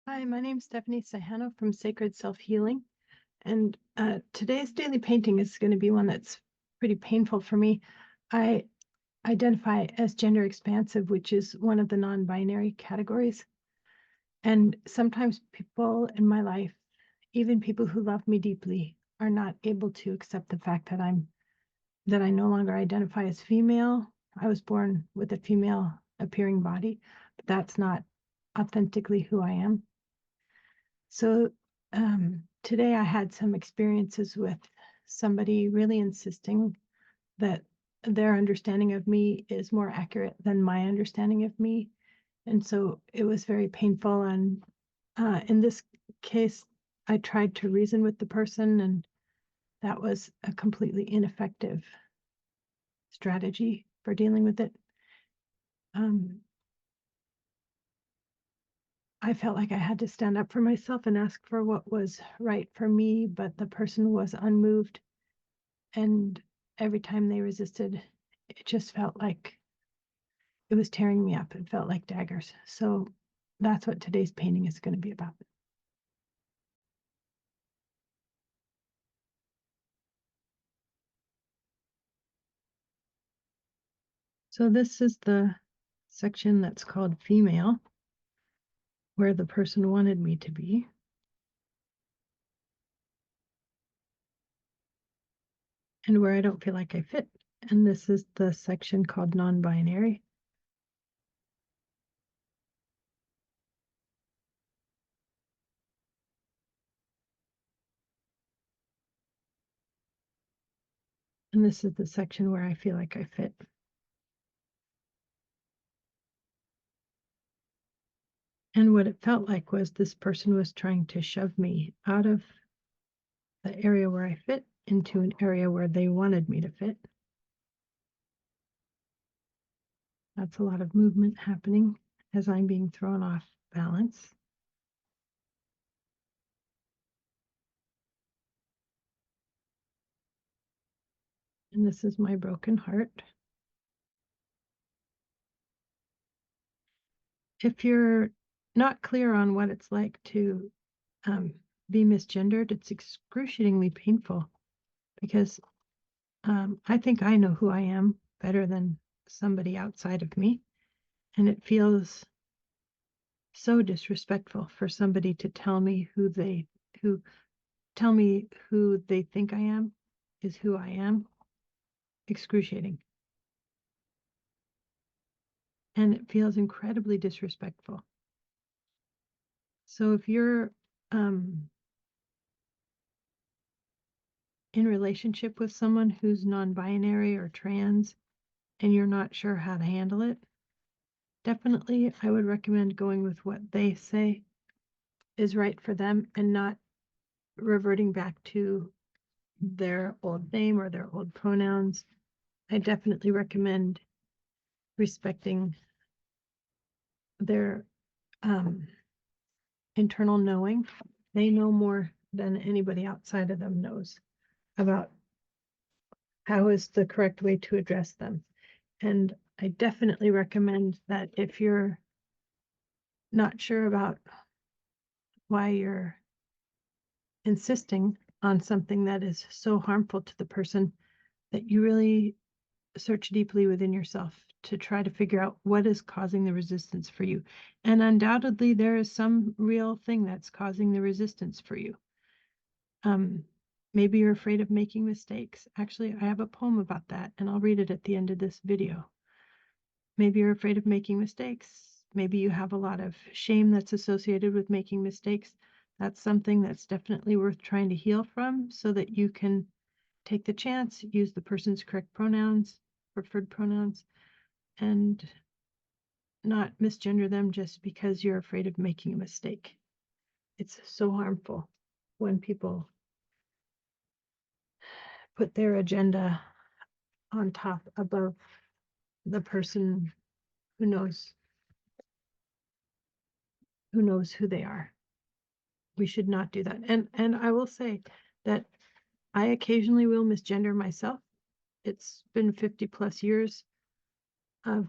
Hi, my name's Stephanie Sahano from Sacred Self-Healing, and today's daily painting is going to be one that's pretty painful for me. I identify as gender expansive, which is one of the non-binary categories. And sometimes people in my life, even people who love me deeply, are not able to accept the fact that I no longer identify as female. I was born with a female appearing body, but that's not authentically who I am. So today I had some experiences with somebody really insisting that their understanding of me is more accurate than my understanding of me. And so it was very painful. And in this case, I tried to reason with the person, and that was a completely ineffective strategy for dealing with it. I felt like I had to stand up for myself and ask for what was right for me, but the person was unmoved. And every time they resisted, it just felt like it was tearing me up. It felt like daggers. So that's what today's painting is going to be about. So this is the section that's called female, where the person wanted me to be. And where I don't feel like I fit. And this is the section called non-binary. And this is the section where I feel like I fit. And what it felt like was this person was trying to shove me out of the area where I fit into an area where they wanted me to fit. That's a lot of movement happening as I'm being thrown off balance. And this is my broken heart. If you're not clear on what it's like to be misgendered, it's excruciatingly painful because I think I know who I am better than somebody outside of me. And it feels so disrespectful for somebody to tell me who they think I am is who I am. Excruciating. And it feels incredibly disrespectful. So if you're in relationship with someone who's non-binary or trans and you're not sure how to handle it, definitely I would recommend going with what they say is right for them and not reverting back to their old name or their old pronouns. I definitely recommend respecting their internal knowing. They know more than anybody outside of them knows about how is the correct way to address them. And I definitely recommend that if you're not sure about why you're insisting on something that is so harmful to the person, that you really search deeply within yourself to try to figure out what is causing the resistance for you. And undoubtedly, there is some real thing that's causing the resistance for you. Maybe you're afraid of making mistakes. Actually, I have a poem about that, and I'll read it at the end of this video. Maybe you're afraid of making mistakes. Maybe you have a lot of shame that's associated with making mistakes. That's something that's definitely worth trying to heal from so that you can take the chance, use the person's correct pronouns, preferred pronouns, and not misgender them just because you're afraid of making a mistake. It's so harmful when people put their agenda on top above the person who knows who they are. We should not do that. And I will say that I occasionally will misgender myself. It's been 50 plus years of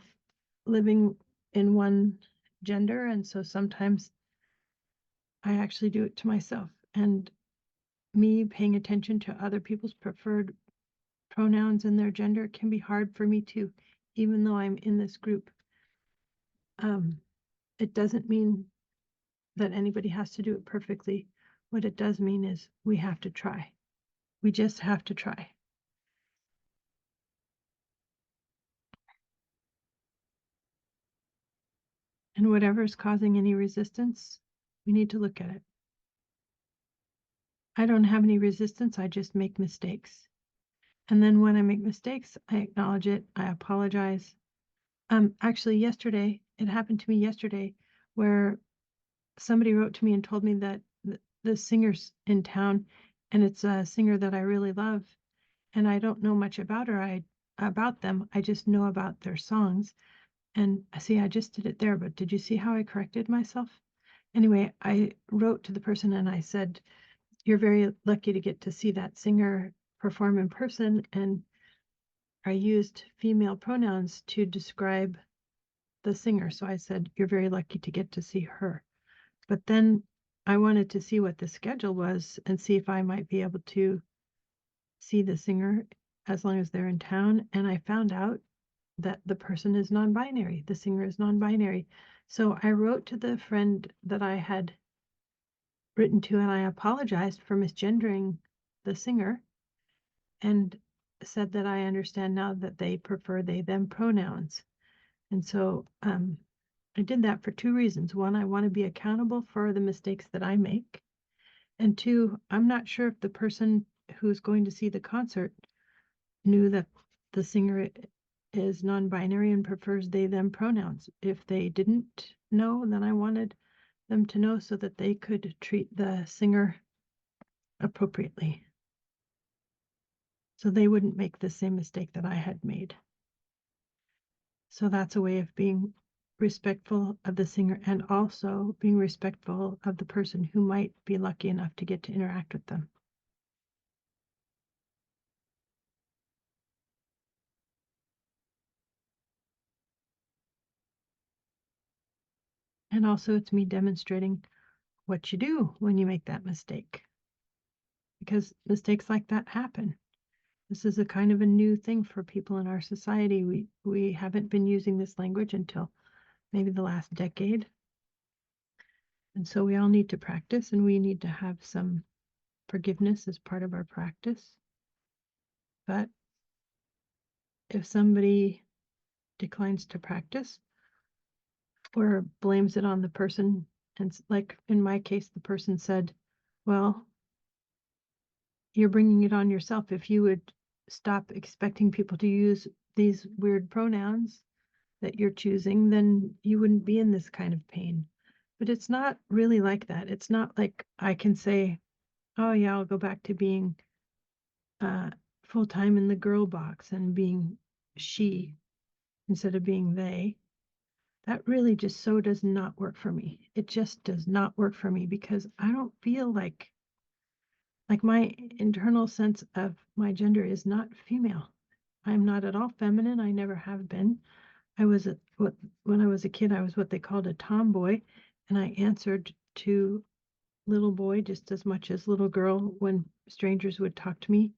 living in one gender, and so sometimes I actually do it to myself. And me paying attention to other people's preferred pronouns and their gender can be hard for me too, even though I'm in this group. It doesn't mean that anybody has to do it perfectly. What it does mean is we have to try. We just have to try. And whatever is causing any resistance, we need to look at it. I don't have any resistance, I just make mistakes. And then when I make mistakes, I acknowledge it, I apologize. Actually, yesterday, it happened to me yesterday where somebody wrote to me and told me that the singer's in town, and it's a singer that I really love, and I don't know much about about them. I just know about their songs. And see, I just did it there, but did you see how I corrected myself? Anyway, I wrote to the person and I said, "You're very lucky to get to see that singer perform in person," and I used female pronouns to describe the singer. So I said, "You're very lucky to get to see her." But then I wanted to see what the schedule was and see if I might be able to see the singer as long as they're in town. And I found out that the person is non-binary, the singer is non-binary. So I wrote to the friend that I had written to and I apologized for misgendering the singer and said that I understand now that they prefer they them pronouns. And so I did that for two reasons. One, I want to be accountable for the mistakes that I make. And two, I'm not sure if the person who's going to see the concert knew that the singer is non-binary and prefers they them pronouns. If they didn't know, then I wanted them to know so that they could treat the singer appropriately, so they wouldn't make the same mistake that I had made. So that's a way of being respectful of the singer and also being respectful of the person who might be lucky enough to get to interact with them. And also it's me demonstrating what you do when you make that mistake, because mistakes like that happen. This is a kind of a new thing for people in our society. We haven't been using this language until maybe the last decade. And so we all need to practice, and we need to have some forgiveness as part of our practice. But if somebody declines to practice or blames it on the person, and like in my case, the person said, well, you're bringing it on yourself. If you would stop expecting people to use these weird pronouns that you're choosing, then you wouldn't be in this kind of pain. But it's not really like that. It's not like I can say, oh yeah, I'll go back to being full-time in the girl box and being she instead of being they. That really just so does not work for me. It just does not work for me because I don't feel like my internal sense of my gender is not female. I'm not at all feminine. I never have been. When I was a kid, I was what they called a tomboy, and I answered to little boy just as much as little girl when strangers would talk to me.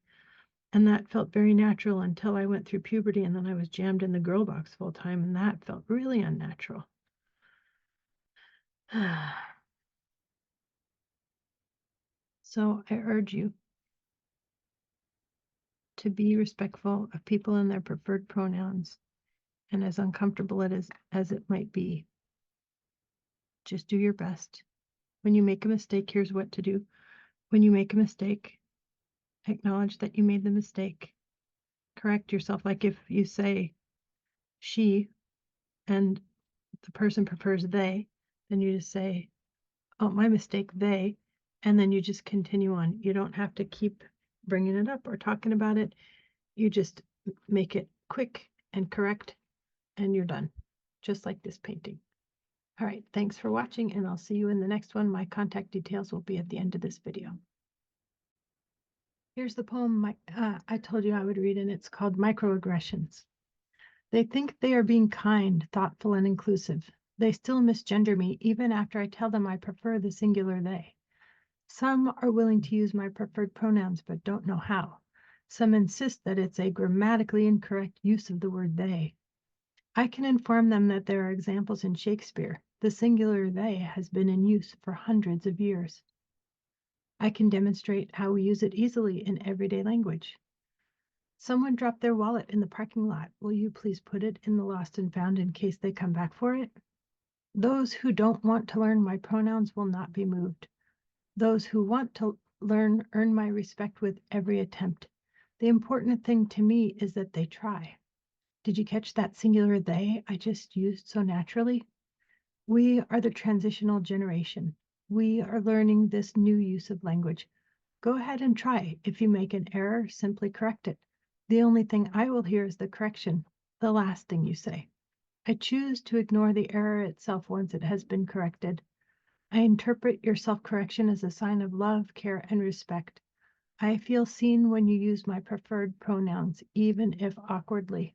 And that felt very natural until I went through puberty, and then I was jammed in the girl box full time, and that felt really unnatural. So I urge you to be respectful of people and their preferred pronouns, and as uncomfortable as it might be, just do your best. When you make a mistake, here's what to do. When you make a mistake, acknowledge that you made the mistake. Correct yourself. Like if you say she and the person prefers they, then you just say, oh, my mistake, they, and then you just continue on. You don't have to keep bringing it up or talking about it. You just make it quick and correct, and you're done, just like this painting. All right, thanks for watching, and I'll see you in the next one. My contact details will be at the end of this video. Here's the poem I told you I would read, and it's called Microaggressions. They think they are being kind, thoughtful, and inclusive. They still misgender me even after I tell them I prefer the singular they. Some are willing to use my preferred pronouns but don't know how. Some insist that it's a grammatically incorrect use of the word they. I can inform them that there are examples in Shakespeare. The singular they has been in use for hundreds of years. I can demonstrate how we use it easily in everyday language. Someone dropped their wallet in the parking lot. Will you please put it in the lost and found in case they come back for it? Those who don't want to learn my pronouns will not be moved. Those who want to learn earn my respect with every attempt. The important thing to me is that they try. Did you catch that singular they I just used so naturally? We are the transitional generation. We are learning this new use of language. Go ahead and try. If you make an error, simply correct it. The only thing I will hear is the correction, the last thing you say. I choose to ignore the error itself once it has been corrected. I interpret your self-correction as a sign of love, care, and respect. I feel seen when you use my preferred pronouns, even if awkwardly.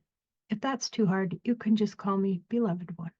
If that's too hard, you can just call me beloved one.